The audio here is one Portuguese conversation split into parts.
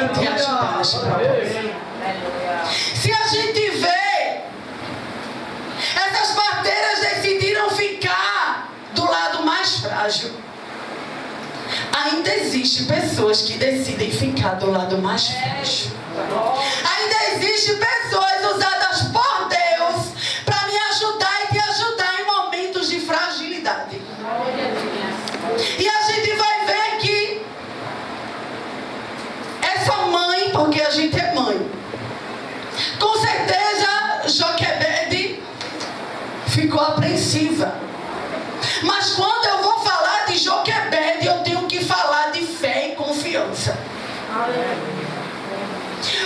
vai te ajudar nesse propósito. Se a gente vê, essas parteiras decidiram ficar do lado mais frágil. Ainda existe pessoas que decidem ficar do lado mais frágil. Ainda existe pessoas usadas por Deus para me ajudar e te ajudar em momentos de fragilidade. E a gente vai ver que essa mãe, porque a gente é mãe, com certeza Joquebede ficou apreensiva. Mas quando eu vou falar de Joquebede, eu tenho que falar de fé e confiança.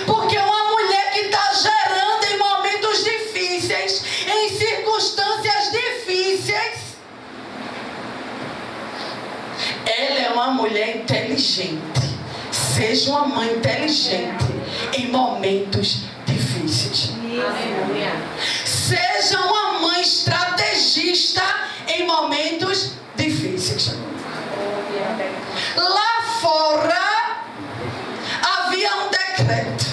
Porque uma mulher que está gerando em momentos difíceis, em circunstâncias difíceis, ela é uma mulher inteligente. Seja uma mãe inteligente em momentos difíceis. Seja uma mãe estrategista em momentos difíceis. Lá fora havia um decreto.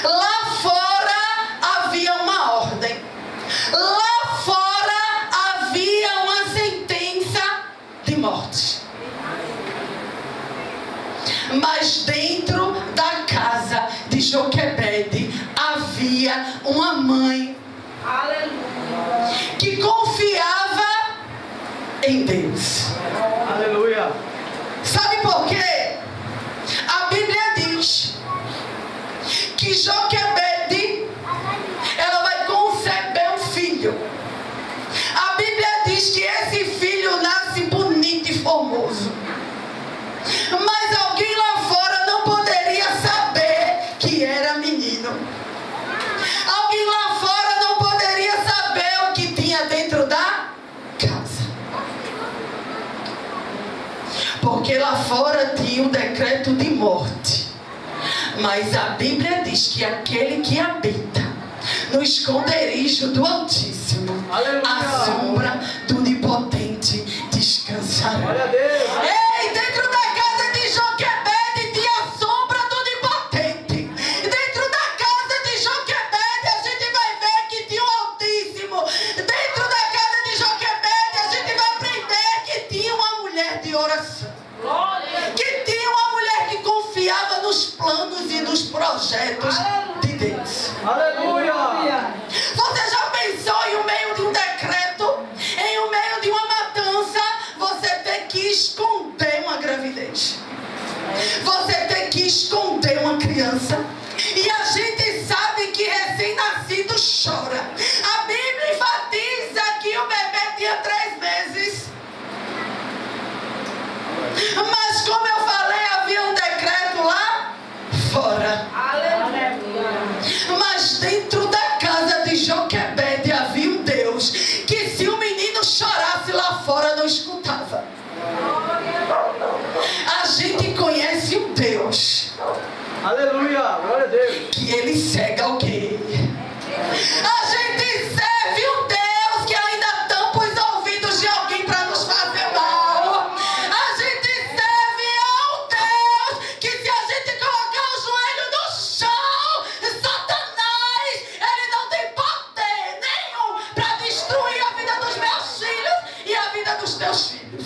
Lá fora havia uma ordem. Lá fora havia uma sentença de morte. Mas dentro da casa de Joquebede havia uma mãe que confiava em Deus. Aleluia. Sabe por quê? A Bíblia diz que Joquebede, ela vai conceber um filho. A Bíblia diz que esse filho nasce bonito e formoso. Mas alguém lá fora não poderia saber que era menino. Alguém lá fora não poderia saber o que tinha dentro da casa. Porque lá fora tinha um decreto de morte. Mas a Bíblia diz que aquele que habita no esconderijo do Altíssimo, a sombra do Onipotente descansará. Glória a Deus. Ei, dentro da casa de Joquebede tinha a sombra do Onipotente. Dentro da casa de Joquebede a gente vai ver que tinha o Altíssimo. Dentro da casa de Joquebede a gente vai aprender que tinha uma mulher de oração. Que tinha uma mulher que confiava nos planos e nos projetos de Deus. Aleluia. Você já pensou em meio de um decreto, em meio de uma matança, você ter que esconder uma gravidez? Você ter que esconder uma criança? E a gente sabe que recém-nascido chora. A Bíblia enfatiza que o bebê tinha 3 meses. Mas como eu falei, havia um decreto lá fora. Mas dentro da casa de Joquebede havia um Deus que se o menino chorasse lá fora não escutava. A gente conhece um Deus. Aleluia. Glória a Deus. Que ele cega alguém. A gente serve um Deus que ainda tampa os ouvidos de alguém para nos fazer mal. A gente serve a um Deus que se a gente colocar o joelho no chão, Satanás, ele não tem poder nenhum para destruir a vida dos meus filhos e a vida dos teus filhos.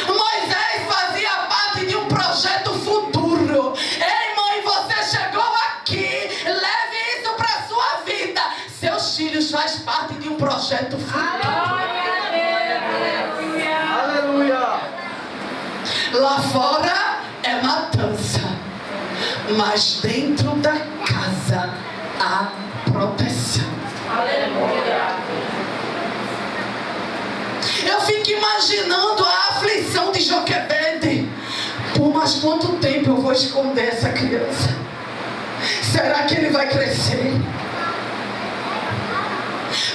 Moisés fazia parte de um projeto futuro. Ei, mãe, você chegou aqui, leve isso para sua vida. Seus filhos fazem parte de um projeto futuro. Aleluia. Lá fora é matança, mas dentro da casa há proteção. Eu fico imaginando a aflição de Joquebede. Por mais quanto tempo eu vou esconder essa criança? Será que ele vai crescer?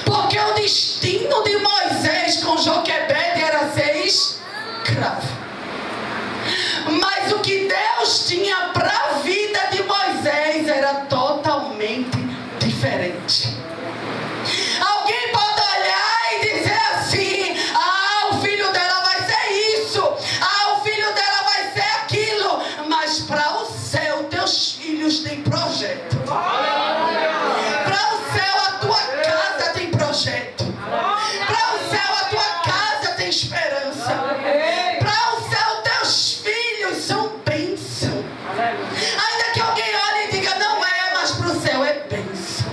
Porque o destino de Moisés com Joquebede era ser escravo. Mas o que Deus tinha para a vida de Moisés era totalmente diferente. Alguém pode olhar e dizer assim: ah, o filho dela vai ser isso, ah, o filho dela vai ser aquilo. sonhos têm projeto. Para o céu a tua casa tem projeto. Para o céu a tua casa tem esperança. Para o céu teus filhos são bênção. Ainda que alguém olhe e diga não é, mas para o céu é bênção.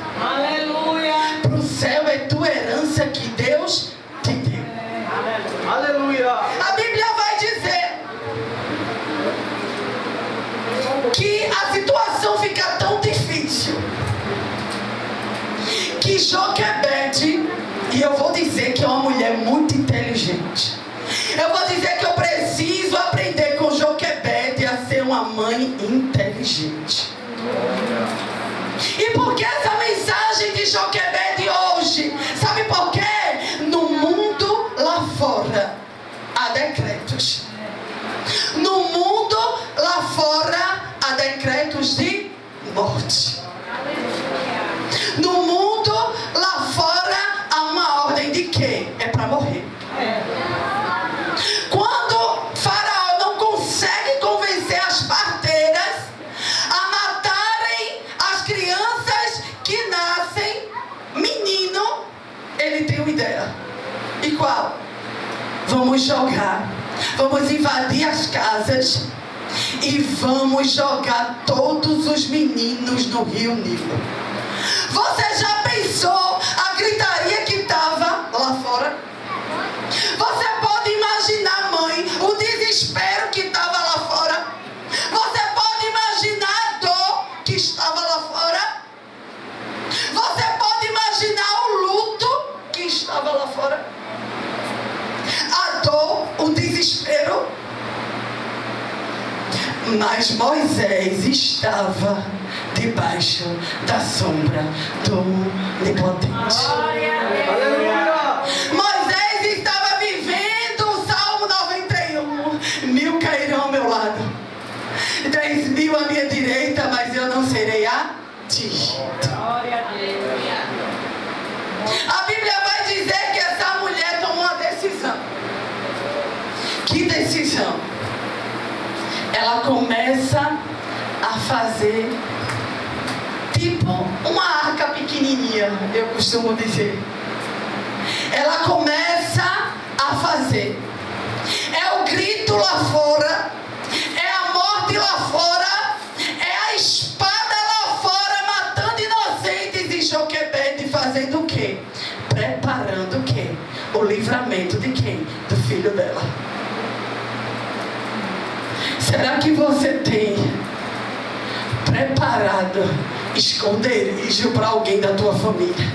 Para o céu é tua herança que Deus te deu. Aleluia. A Bíblia vai dizer que a situação fica tão difícil que Joquebede, e eu vou dizer que é uma mulher muito inteligente. Eu vou dizer que eu preciso aprender com Joquebede a ser uma mãe inteligente. E por que essa mensagem de Joquebede hoje? Sabe por quê? No mundo lá fora há decretos. No mundo lá fora há decretos de morte. No mundo lá fora há uma ordem de quê? É para morrer. Quando Faraó não consegue convencer as parteiras a matarem as crianças que nascem, menino, ele tem uma ideia. E qual? Vamos jogar. Vamos invadir as casas e vamos jogar todos os meninos no Rio Nilo. Você já pensou a gritaria que estava lá fora? Você pode imaginar, mãe, o desespero que estava lá fora? Você pode imaginar a dor que estava lá fora? Você pode imaginar o luto que estava lá fora? A dor, o desespero. Mas Moisés estava debaixo da sombra do Onipotente. Aleluia. Moisés estava vivendo o Salmo 91. 1000 cairão ao meu lado, 10.000 à minha direita, mas eu não serei atingido. A Bíblia vai dizer que essa mulher tomou uma decisão. Que decisão? Ela começa a fazer tipo uma arca pequenininha, eu costumo dizer. Ela começa a fazer. É o grito lá fora, é a morte lá fora, é a espada lá fora matando inocentes. E Joquebede fazendo o quê? Preparando o quê? O livramento de quem? Do filho dela. Será que você tem preparado esconderijo para alguém da tua família?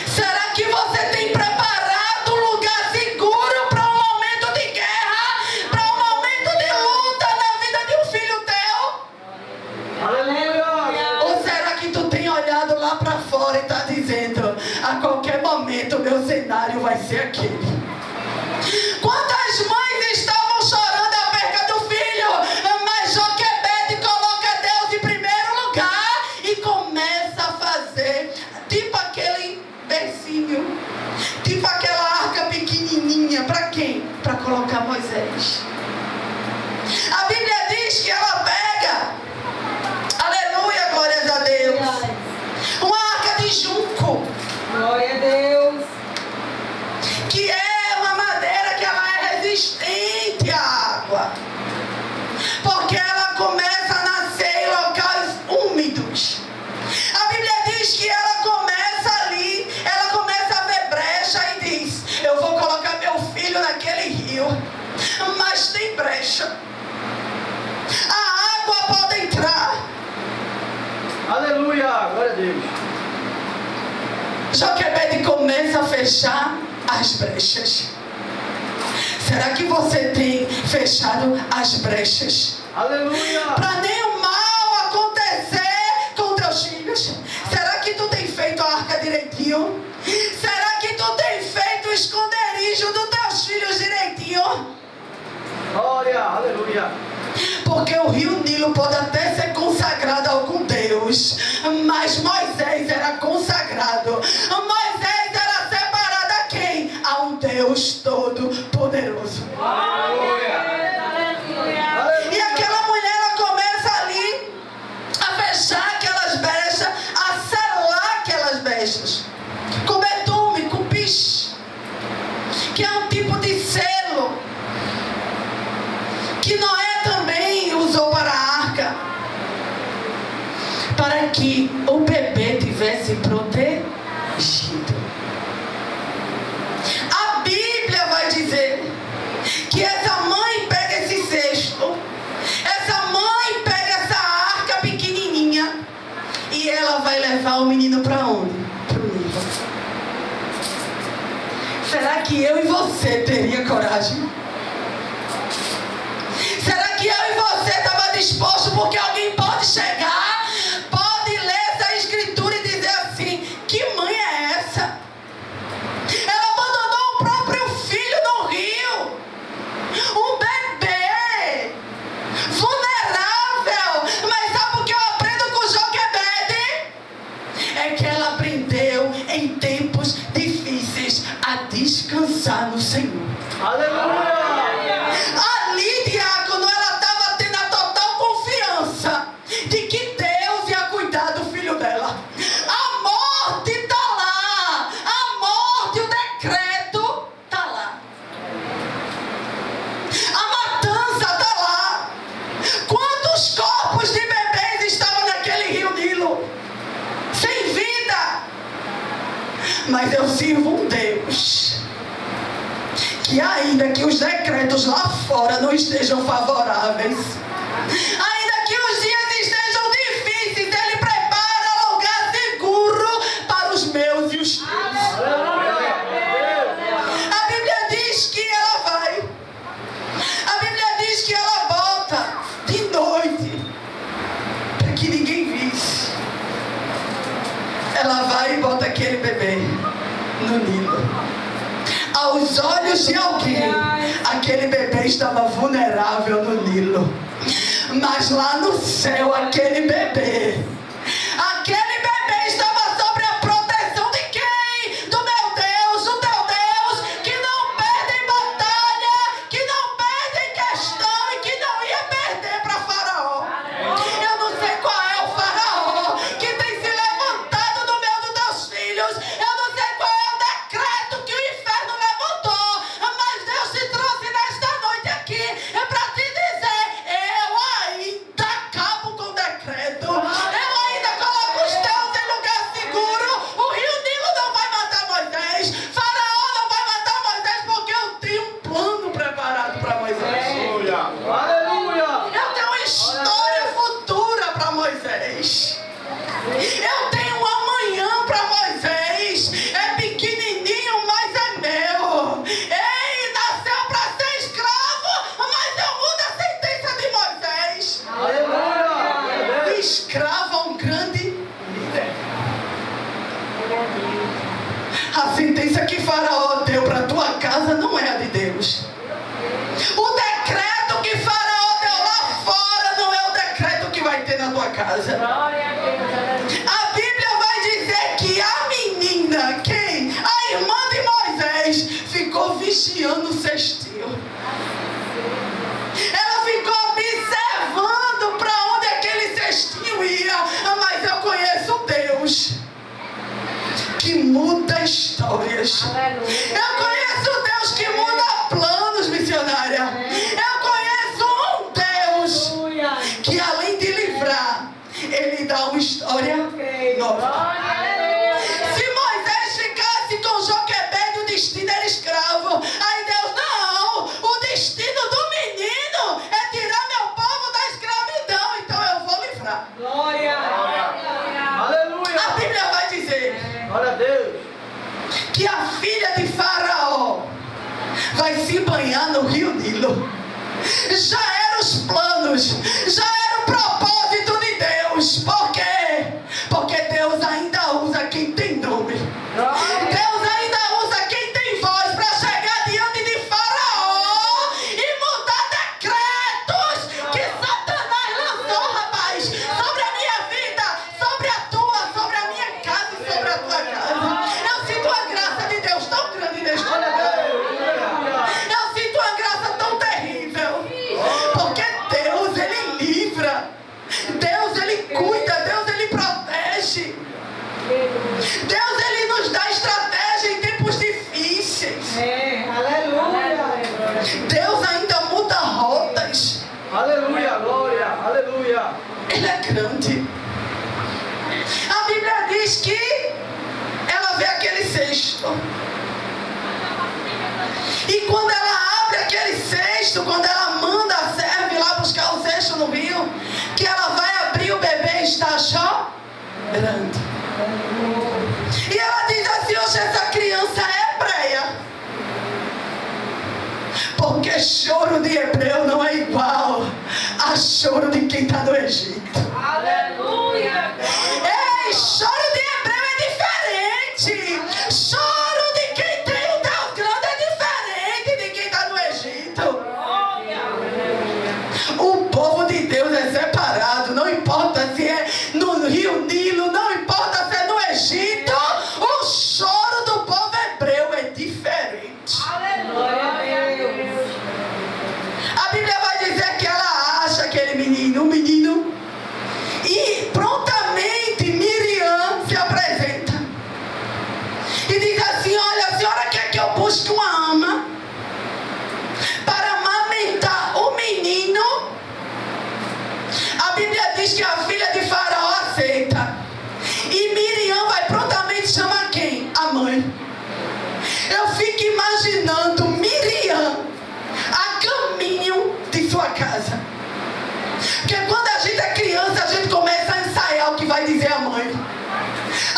Será que você tem preparado um lugar seguro para um momento de guerra, para um momento de luta na vida de um filho teu? Aleluia. Ou será que tu tem olhado lá para fora e está dizendo, a qualquer momento o meu cenário vai ser aquele? Quantas mães estavam chorando a perca do filho, mas Joquebede coloca Deus em primeiro lugar e começa a fazer tipo aquele bercinho, tipo aquela arca pequenininha. Para quem? Para colocar Moisés. A Bíblia diz que ela pega, aleluia, glórias a Deus, uma arca de junco. Glória a Deus. Que é uma madeira que ela é resistente à água. Porque ela começa a nascer em locais úmidos. A Bíblia diz que ela começa ali, ela começa a ver brecha e diz, eu vou colocar meu filho naquele rio, mas tem brecha. A água pode entrar. Aleluia. Glória a Deus. Joquebede começa a fechar as brechas. Será que você tem fechado as brechas Aleluia. para nenhum mal acontecer com teus filhos? Será que tu tem feito a arca direitinho? Será que tu tem feito o esconderijo dos teus filhos direitinho? Glória. Aleluia. Porque o rio Nilo pode até ser consagrado a algum Deus, mas Moisés era consagrado. Moisés era separado a quem? A um Deus todo-poderoso. Aleluia. E aquela mulher, ela começa ali a tivesse protegido. A Bíblia vai dizer que essa mãe pega esse cesto, essa mãe pega essa arca pequenininha e ela vai levar o menino para onde? Para o Nilo. Será que eu e você teria coragem? Será que eu e você estava disposto? Porque alguém pode chegar, pode ler essa escritura e dizer assim: que mãe é essa? Ela abandonou o próprio filho no rio, um bebê vulnerável. Mas sabe o que eu aprendo com Joquebede? É que ela aprendeu em tempos difíceis a descansar no Senhor. Aleluia! Ali, diácono, ela estava tendo a total confiança de que Deus ia cuidar do filho dela. A morte está lá, a morte, o decreto está lá, a matança está lá. Quantos corpos de bebês estavam naquele rio Nilo sem vida? Mas eu sirvo um Deus que, ainda que os decretos lá fora não estejam favoráveis, ainda que os dias estejam difíceis, Ele prepara lugar seguro para os meus e os teus. A Bíblia diz que ela vai, a Bíblia diz que ela volta de noite, para que ninguém visse. Ela vai e bota aquele bebê no Nilo. Aos olhos de alguém, aquele bebê estava vulnerável no Nilo. Mas lá no céu, aquele bebê estava sob a proteção de quem? Do meu Deus, o teu Deus, que não perde em batalha, que não perde em questão e que não ia perder para Faraó. Eu não sei qual é o Faraó que tem se levantado no meio dos teus filhos. Eu não sei qual é o decreto que o inferno levantou, mas Deus te trouxe nesta noite aqui é para te dizer: eu ainda acabo com o decreto, eu ainda coloco os teus em lugar seguro. O rio Nilo não vai matar Moisés, Faraó não vai matar Moisés, porque eu tenho um plano preparado para Moisés. Aleluia! Eu tenho uma história futura para Moisés. Eu tenho um amanhã para Moisés. É pequenininho, mas é meu. Ei, nasceu para ser escravo, mas eu mudo a sentença de Moisés. Aleluia! Escravo a um grande líder. A sentença que Faraó deu para tua casa não é a de Deus. O decreto que Faraó deu lá fora não é o decreto que vai ter na tua casa. A Bíblia vai dizer que a menina, quem? A irmã de Moisés, ficou vigiando o cestinho. Ela ficou observando para onde aquele cestinho ia. Mas eu conheço um Deus que muda histórias. Eu conheço um Deus que muda planos, missionária. Eu conheço um Deus que, além de livrar, Ele dá uma história nova. Se Moisés ficasse com Joquebede, o destino era escravo. Aí Deus: não, o destino do menino é tirar meu povo da escravidão, então eu vou livrar. Aleluia! A Bíblia vai dizer Glória a Deus! que a filha de Faraó vai se banhar no rio Nilo. Já eram os planos, já era o propósito de Deus. Por quê? Porque Deus ainda usa quem tem nome. Deus ainda usa quem tem voz para chegar diante de Faraó e mudar decretos que Satanás lançou, rapaz, sobre a minha vida, sobre a tua, sobre a minha casa e sobre a tua casa. Eu sinto a graça de Deus tão grande neste lugar. Eu sinto uma graça tão terrível. Porque Deus, Ele livra. Deus, Ele cuida. Deus, Ele protege. Deus, Ele nos dá estratégia em tempos difíceis. Deus ainda muda rotas. Aleluia! Glória! Aleluia! Ele é grande. A Bíblia diz diz que ela vê aquele cesto. E quando ela abre aquele cesto, quando ela manda a serva ir lá buscar o cesto no rio, que ela vai abrir, o bebê está chorando. E ela diz assim: hoje essa criança é hebreia. Porque choro de hebreu não é igual a choro de quem está no Egito. Aleluia. Ei, choro de hebreu é diferente. Choro de quem tem um Deus grande é diferente de quem está no Egito. O povo de Deus é separado. Não importa se é no Rio Nilo, não importa se é no Egito. O choro do povo hebreu é diferente. Aleluia. A Bíblia vai dizer que ela acha aquele menino, um menino, e prontamente Miriam se apresenta e diz assim: olha, a senhora quer que eu busque uma ama para amamentar o menino? A Bíblia diz que a filha de Faraó aceita, e Miriam vai prontamente chamar quem? A mãe. Eu fico imaginando Miriam a caminho de sua casa. Porque quando a gente é criança, a gente começa a ensaiar o que vai dizer a mãe.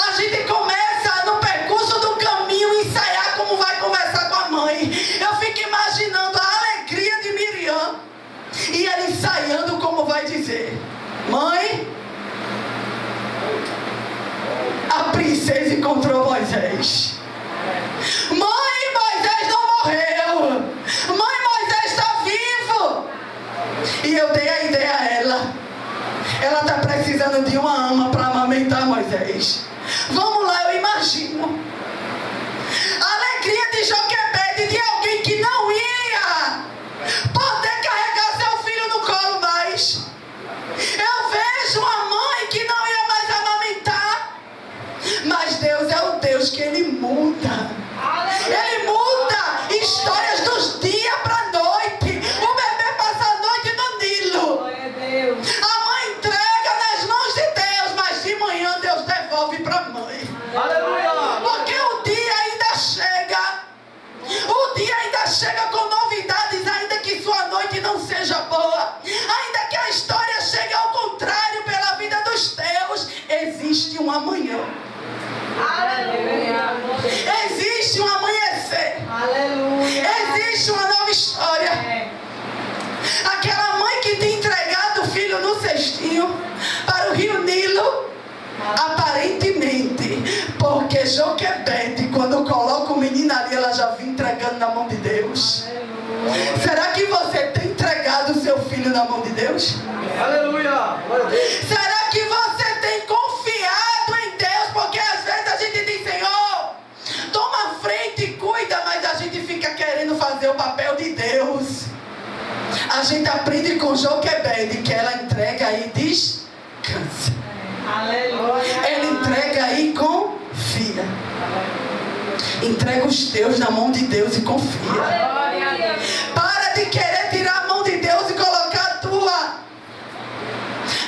A gente começa no percurso do caminho ensaiar como vai conversar com a mãe. Eu fico imaginando a alegria de Miriam e ela ensaiando como vai dizer: mãe, a princesa encontrou Moisés. Mãe, Moisés não morreu. Mãe, Moisés está vivo. E eu dei a ideia a ela. Ela está precisando de uma ama para amamentar Moisés. Vamos lá, eu imagino a alegria de Joquebede, de alguém que não ia poder carregar seu filho no colo mais. Eu vejo uma mãe que não ia mais amamentar. Mas Deus é o Deus que Ele muda. Ele muda histórias dos dias para a noite. O bebê passa a noite no Nilo. A mãe entrega nas mãos de Deus, mas de manhã Deus devolve para a mãe. Aleluia. Porque o dia ainda chega. O dia ainda chega com novidades, ainda que sua noite não seja boa. Ainda que a história chegue ao contrário pela vida dos teus, existe um amanhã. Aleluia. Existe um amanhecer. Aleluia. Existe uma nova história. Aquela mãe que tinha entregado o filho no cestinho para o rio Nilo, aparentemente, porque Joquebede, quando coloca o menino ali, ela já vinha entregando na mão de Deus. Será que você tem entregado o seu filho na mão de Deus? Aleluia. Será que você tem confiado em Deus? Porque às vezes a gente diz: Senhor, toma frente e cuida, mas a gente fica querendo fazer o papel de Deus. A gente aprende com Joquebede que ela entrega e descansa. Aleluia. Ela entrega e confia. Entrega os teus na mão de Deus e confia. Aleluia. Para de querer tirar a mão de Deus e colocar a tua.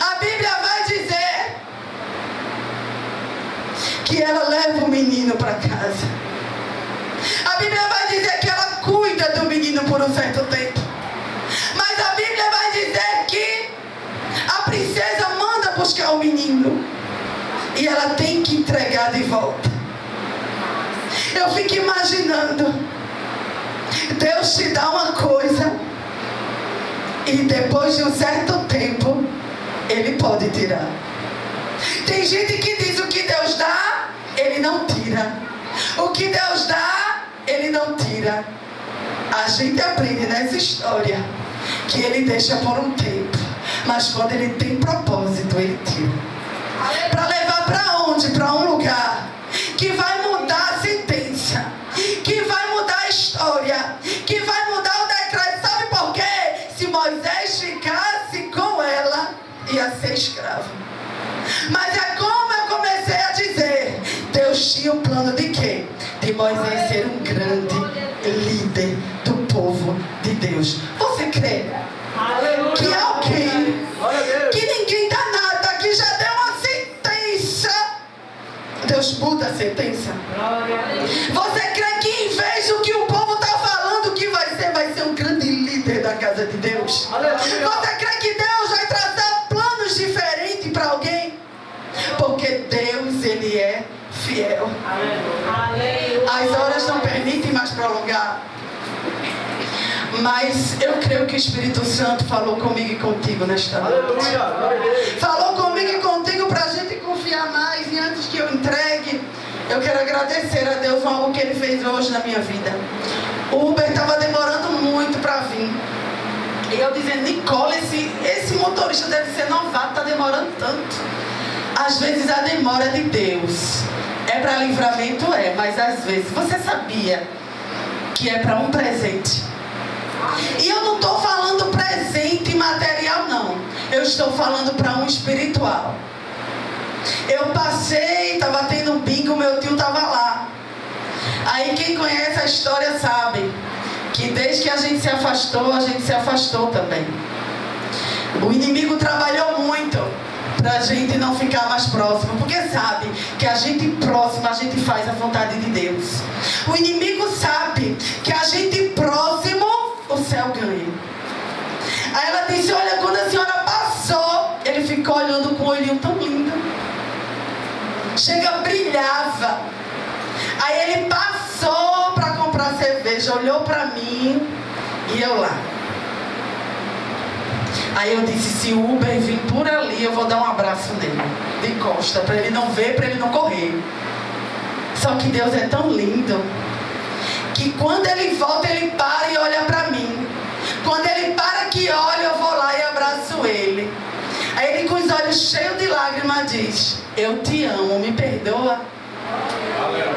A Bíblia vai dizer que ela leva o menino para casa. A Bíblia vai dizer que ela cuida do menino por um certo tempo. Mas a Bíblia vai dizer que a princesa manda buscar o menino e ela tem que entregar de volta. Eu fico imaginando Deus te dá uma coisa e depois de um certo tempo Ele pode tirar. Tem gente que diz: o que Deus dá, Ele não tira. O que Deus dá, Ele não tira. A gente aprende nessa história que Ele deixa por um tempo, mas quando Ele tem propósito, Ele tira. Para levar para onde? Para um lugar que vai mudar a sentença, que vai mudar a história, que vai mudar o decreto. Sabe por quê? Se Moisés ficasse com ela, ia ser escravo. Mas é como eu comecei a dizer: Deus tinha o plano de quê? De Moisés ser um grande líder do povo de Deus. Você crê que alguém que ninguém dá nada, que já deu uma sentença Deus muda a sentença? Glória a Deus. Você crê que em vez do que o povo está falando que vai ser um grande líder da casa de Deus? Aleluia. Você crê que Deus vai traçar planos diferentes para alguém? Porque Deus, Ele é fiel. Aleluia. As horas não permitem mais prolongar. Mas eu creio que o Espírito Santo falou comigo e contigo nesta noite. Aleluia. Glória a Deus. Falou comigo e contigo para a gente confiar mais. E antes que eu entregue, eu quero agradecer a Deus por algo que Ele fez hoje na minha vida. O Uber estava demorando muito para vir. E eu dizendo, Nicole, esse motorista deve ser novato, está demorando tanto. Às vezes a demora é de Deus. É para livramento? É, mas às vezes você sabia que é para um presente. E eu não estou falando presente material, não. Eu estou falando para um espiritual. Eu passei, estava tendo um bingo, meu tio estava lá. Aí quem conhece a história sabe que desde que a gente se afastou também. O inimigo trabalhou muito para a gente não ficar mais próximo, porque sabe que a gente próximo, a gente faz a vontade de Deus. O inimigo sabe que a gente próximo, o céu ganha. Aí ela disse, olha, quando a senhora passou, ele ficou olhando com um olhinho tão lindo. Chega, brilhava. Aí ele passou para comprar cerveja, olhou para mim e eu lá. Aí eu disse, se o Uber vir por ali, eu vou dar um abraço nele, de costa, para ele não ver, para ele não correr. Só que Deus é tão lindo, que quando ele volta, ele para e olha para mim. Quando ele para que olha, eu vou lá e abraço ele. Aí ele com os olhos cheios de lágrimas diz, eu te amo, me perdoa.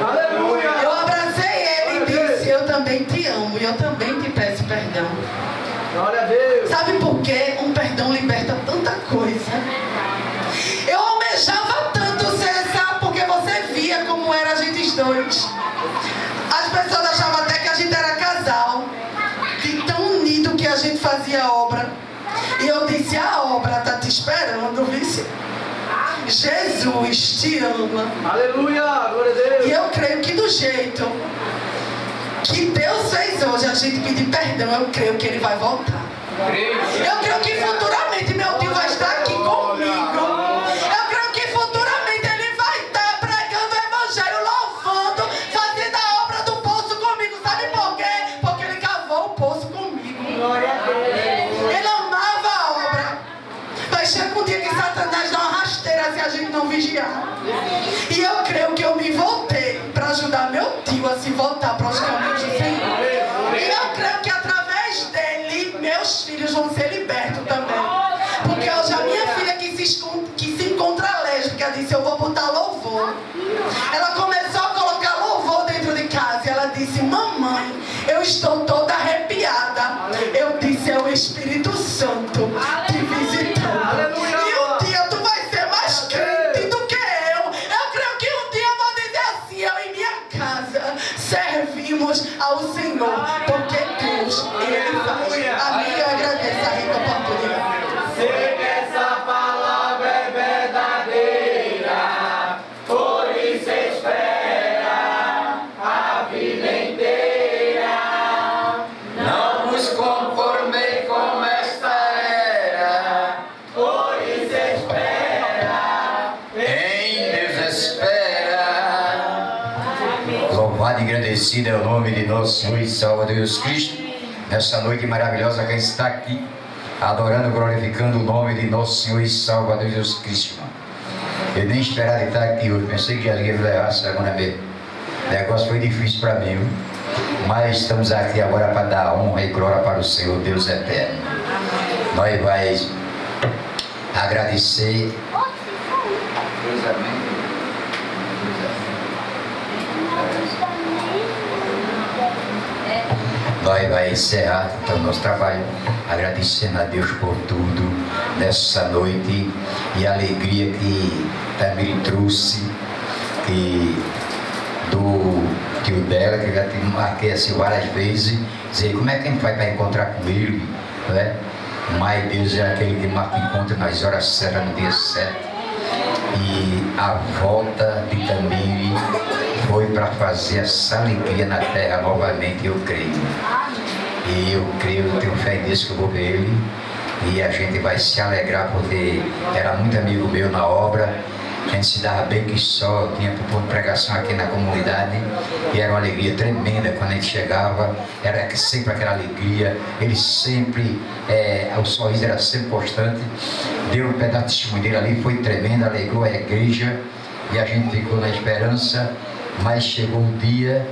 Aleluia. Eu abracei ele e disse, eu também te amo e eu também te peço perdão. Glória a Deus. Sabe por quê? Um perdão liberta tanta coisa. Eu almejava tanto ser, sabe? Porque você via como era a gente dois. As pessoas achavam até que a gente era casal. De tão unido que a gente fazia a obra. E eu disse, a obra está te esperando, vice. Jesus te ama. Aleluia. Glória a Deus. E eu creio que do jeito que Deus fez hoje a gente pedir perdão, eu creio que Ele vai voltar. Eu creio que futuramente meu tio vai estar aqui comigo. Eu creio que futuramente ele vai estar pregando o evangelho, louvando, fazendo a obra do poço comigo. Sabe por quê? Porque ele cavou o poço comigo. Glória a Deus. Ele amava a obra. Mas chega um dia que Satanás dá uma rasteira se a gente não vigiar. E eu creio que eu me voltei para ajudar meu tio a se voltar para os caminhos do Senhor. E eu creio que através dele, meus filhos vão ser libertos também. Porque hoje a minha filha que se encontra lésbica disse, eu vou botar louvor. Ela começou a colocar louvor dentro de casa e ela disse, mamãe, eu estou toda arrepiada. Eu disse, é o Espírito Santo te visitando. E um dia tu vai ser mais crente do que eu. Eu creio que um dia eu vou dizer assim, eu e minha casa servimos ao Senhor, porque Deus, Ele faz. Amiga, eu agradeço a rica oportunidade. Sei que essa palavra é verdadeira, por isso espera a vida inteira. Não vos conformei com esta era, por isso espera, em Deus espera. Louvado e agradecido é o nome de nosso Senhor e Salvador Jesus Cristo. Nessa noite maravilhosa, quem está aqui, adorando e glorificando o nome de nosso Senhor e Salvador Jesus Cristo. Eu nem esperava estar aqui hoje, pensei que já ia me levar a segunda vez. O negócio foi difícil para mim, viu? Mas estamos aqui agora para dar honra e glória para o Senhor Deus eterno. Nós vamos agradecer. Deus, amém. Nós vamos encerrar então, o nosso trabalho, agradecendo a Deus por tudo nessa noite e a alegria que também trouxe e do tio dela, que eu já te marquei assim várias vezes, dizer como é que a gente vai para encontrar com ele, né? Mas Deus é aquele que marca encontro nas horas certas, no dia certo. E a volta de Tamiri foi para fazer essa alegria na terra novamente, eu creio. E eu creio, eu tenho fé nisso que eu vou ver ele. E a gente vai se alegrar porque era muito amigo meu na obra. A gente se dava bem que só, tinha por pregação aqui na comunidade. E era uma alegria tremenda quando a gente chegava. Era sempre aquela alegria. Ele sempre, o sorriso era sempre constante. Deu um pedaço de testemunho dele ali, foi tremendo, alegrou a igreja. E a gente ficou na esperança. Mas chegou o dia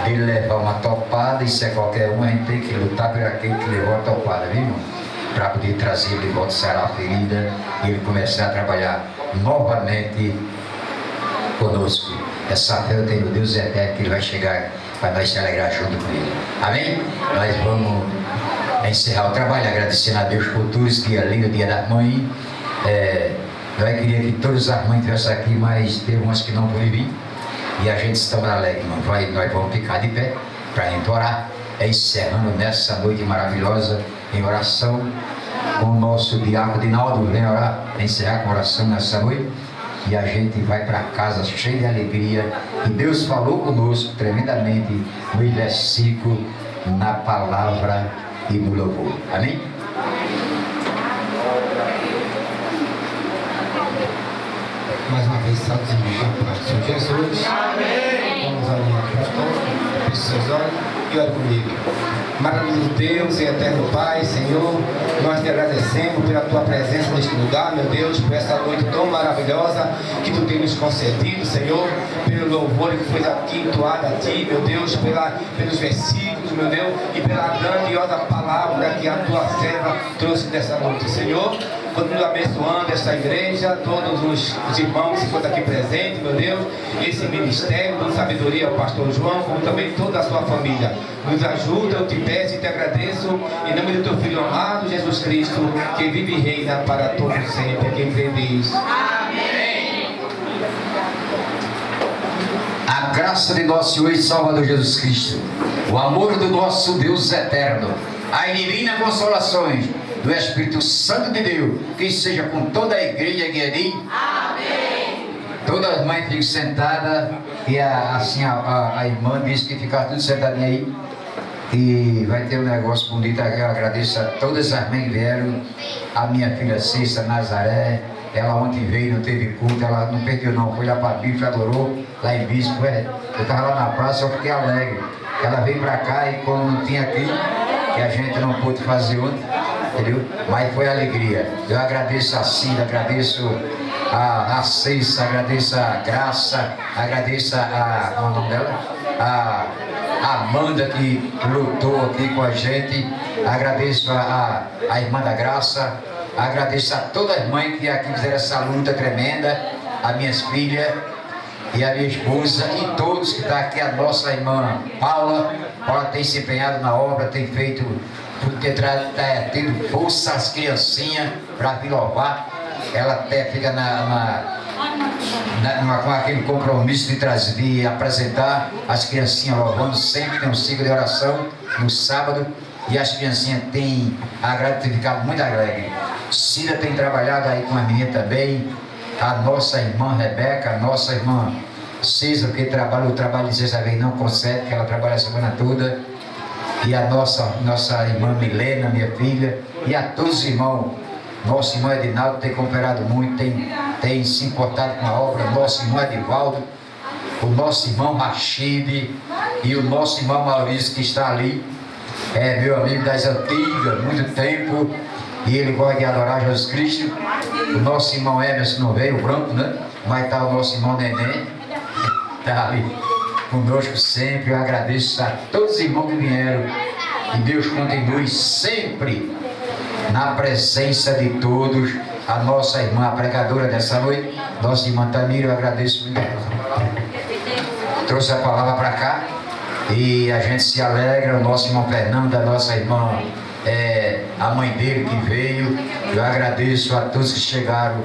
dele levar uma topada. Isso é qualquer um, a gente tem que lutar por aquele que levou a topada, viu, irmão? Para poder trazer ele de volta, sarar a ferida e ele começar a trabalhar novamente conosco. Essa fé eu tenho no Deus eterno que ele vai chegar para nós se alegrar junto com ele. Amém? Nós vamos encerrar o trabalho agradecendo a Deus por tudo esse dia lindo, dia da mãe. Nós queríamos que todas as mães estivessem aqui, mas teve umas que não podiam vir. E a gente está alegre, irmão. Nós vamos ficar de pé para a gente orar, encerrando nessa noite maravilhosa em oração com o nosso diácono Dinaldo. Vem orar, encerrar com oração nessa noite. E a gente vai para casa cheio de alegria. E Deus falou conosco tremendamente no versículo, na palavra e no louvor. Amém? Mais uma vez, salve a paz do Senhor Jesus. Amém. Vamos alinhar aqui, pastor. Feche seus olhos e ore comigo. Maravilhoso Deus e eterno Pai, Senhor, nós te agradecemos pela tua presença neste lugar, meu Deus, por essa noite tão maravilhosa que tu tem nos concedido, Senhor, pelo louvor que foi aqui entoado a ti, meu Deus, pelos versículos, meu Deus, e pela grandiosa palavra que a tua serva trouxe dessa noite, Senhor. Continua abençoando esta igreja, todos os irmãos que estão aqui presentes, meu Deus, esse ministério, dando sabedoria ao pastor João, como também toda a sua família. Nos ajuda, eu te peço e te agradeço, em nome do teu Filho amado, Jesus Cristo, que vive e reina para todos sempre. Quem crê diz. Amém. A graça de nosso Senhor e Salvador Jesus Cristo, o amor do nosso Deus eterno, a divina consolações do Espírito Santo de Deus, que seja com toda a igreja Guedim. Amém. Todas as mães ficam sentadas e a irmã disse que ficar tudo sentadinha aí. E vai ter um negócio bonito aqui. Eu agradeço a todas as mães que vieram. A minha filha Cissa Nazaré, ela ontem veio, não teve culto, ela não perdeu não, foi lá para a Bíblia, adorou lá em Bispo. Eu estava lá na praça, eu fiquei alegre. Ela veio para cá e como não tinha aqui, que a gente não pôde fazer ontem, entendeu? Mas foi alegria. Eu agradeço a Cida, agradeço a Cissa, agradeço a Graça, agradeço qual é o nome dela? A Amanda que lutou aqui com a gente, agradeço a irmã da Graça, agradeço a todas as mães que aqui fizeram essa luta tremenda, as minhas filhas e a minha esposa e todos que estão aqui, a nossa irmã Paula tem se empenhado na obra, tem feito, por ter tido força as criancinhas para vir louvar. Ela até fica com aquele compromisso de apresentar as criancinhas louvando, sempre tem um ciclo de oração no sábado e as criancinhas têm ficado muito alegres. Cida tem trabalhado aí com a menina também, a nossa irmã Rebeca, a nossa irmã César, que o trabalho de sexta-feira não consegue, porque ela trabalha a semana toda, e a nossa irmã Milena, minha filha, e a todos os irmãos. Nosso irmão Edinaldo tem cooperado muito, tem se importado com a obra, nosso irmão Edivaldo, o nosso irmão Rachid e o nosso irmão Maurício que está ali, meu amigo das antigas, muito tempo, e ele gosta de adorar Jesus Cristo. O nosso irmão Emerson não veio, o branco, né? Mas está o nosso irmão Neném, está ali conosco sempre. Eu agradeço a todos os irmãos que vieram, e Deus continue sempre na presença de todos. A nossa irmã, a pregadora dessa noite, nossa irmã Tamira, eu agradeço muito. Trouxe a palavra para cá e a gente se alegra. O nosso irmão Fernando, a nossa irmã, a mãe dele que veio. Eu agradeço a todos que chegaram